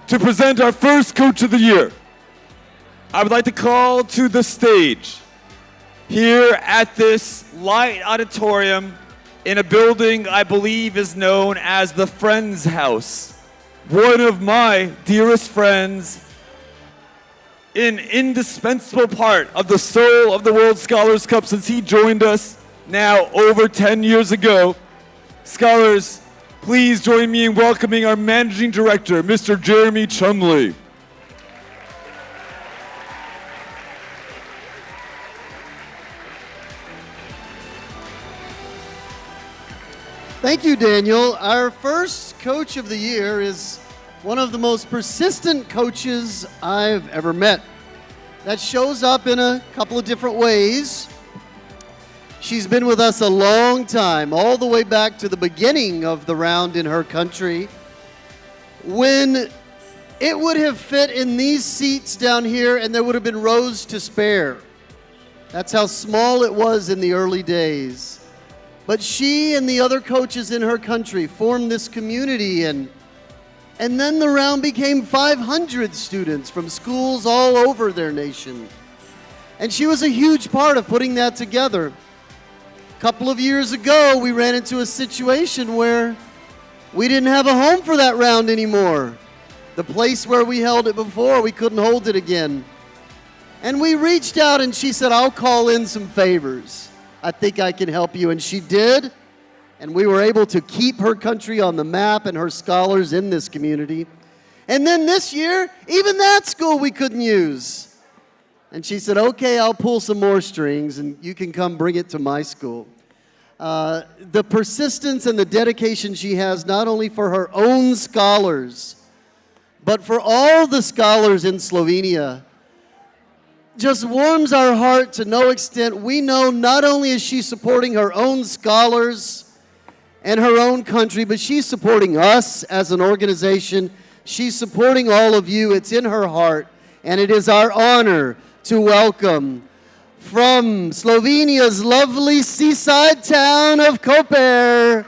to present our first Coach of the Year, I would like to call to the stage, here at this Light Auditorium in a building I believe is known as the Friends House, one of my dearest friends, an indispensable part of the soul of the World Scholars Cup since he joined us now over 10 years ago. Scholars, please join me in welcoming our Managing Director, Mr. Jeremy Chumley. Thank you, Daniel. Our first Coach of the Year is one of the most persistent coaches I've ever met. That shows up in a couple of different ways. She's been with us a long time, all the way back to the beginning of the round in her country, when it would have fit in these seats down here and there would have been rows to spare. That's how small it was in the early days. But she and the other coaches in her country formed this community, and then the round became 500 students from schools all over their nation. And she was a huge part of putting that together. A couple of years ago, we ran into a situation where we didn't have a home for that round anymore. The place where we held it before, we couldn't hold it again. And we reached out and she said, I'll call in some favors. I think I can help you. And she did. And we were able to keep her country on the map and her scholars in this community. And then this year, even that school we couldn't use. And she said, okay, I'll pull some more strings and you can come bring it to my school. The persistence and the dedication she has, not only for her own scholars, but for all the scholars in Slovenia, just warms our heart to no extent. We know not only is she supporting her own scholars and her own country, but she's supporting us as an organization. She's supporting all of you. It's in her heart, and it is our honor to welcome from Slovenia's lovely seaside town of Koper,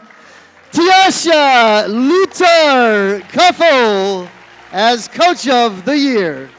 Tjasa Lutar Kafol as Coach of the Year.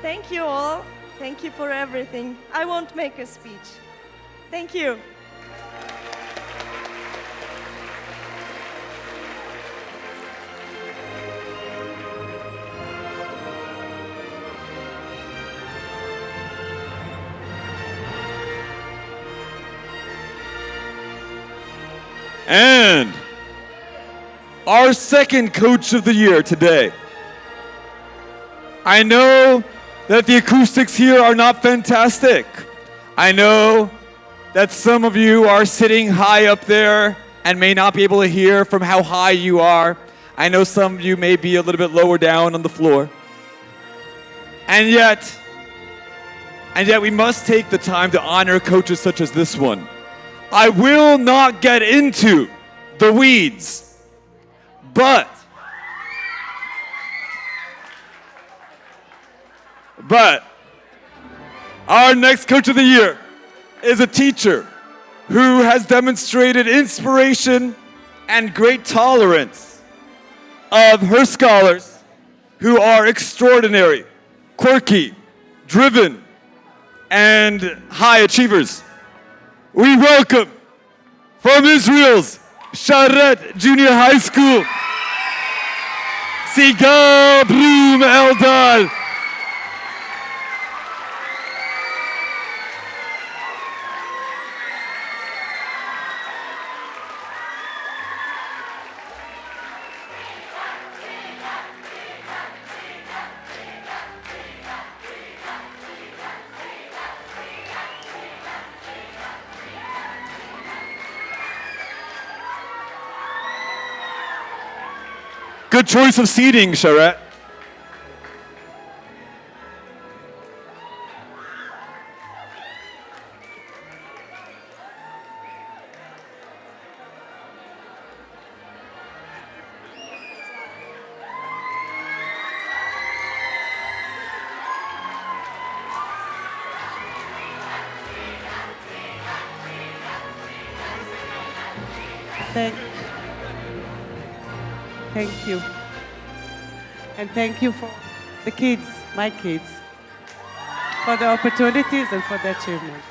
Thank you all. Thank you for everything. I won't make a speech. Thank you. And our second Coach of the Year today. I know that the acoustics here are not fantastic. I know that some of you are sitting high up there and may not be able to hear from how high you are. I know some of you may be a little bit lower down on the floor. And yet we must take the time to honor coaches such as this one. I will not get into the weeds, but our next Coach of the Year is a teacher who has demonstrated inspiration and great tolerance of her scholars who are extraordinary, quirky, driven, and high achievers. We welcome from Israel's Sharet Junior High School, Sigal Brum-Eldar. Good choice of seating, Charette. Thank you. And thank you for the kids, my kids, for the opportunities and for the achievement.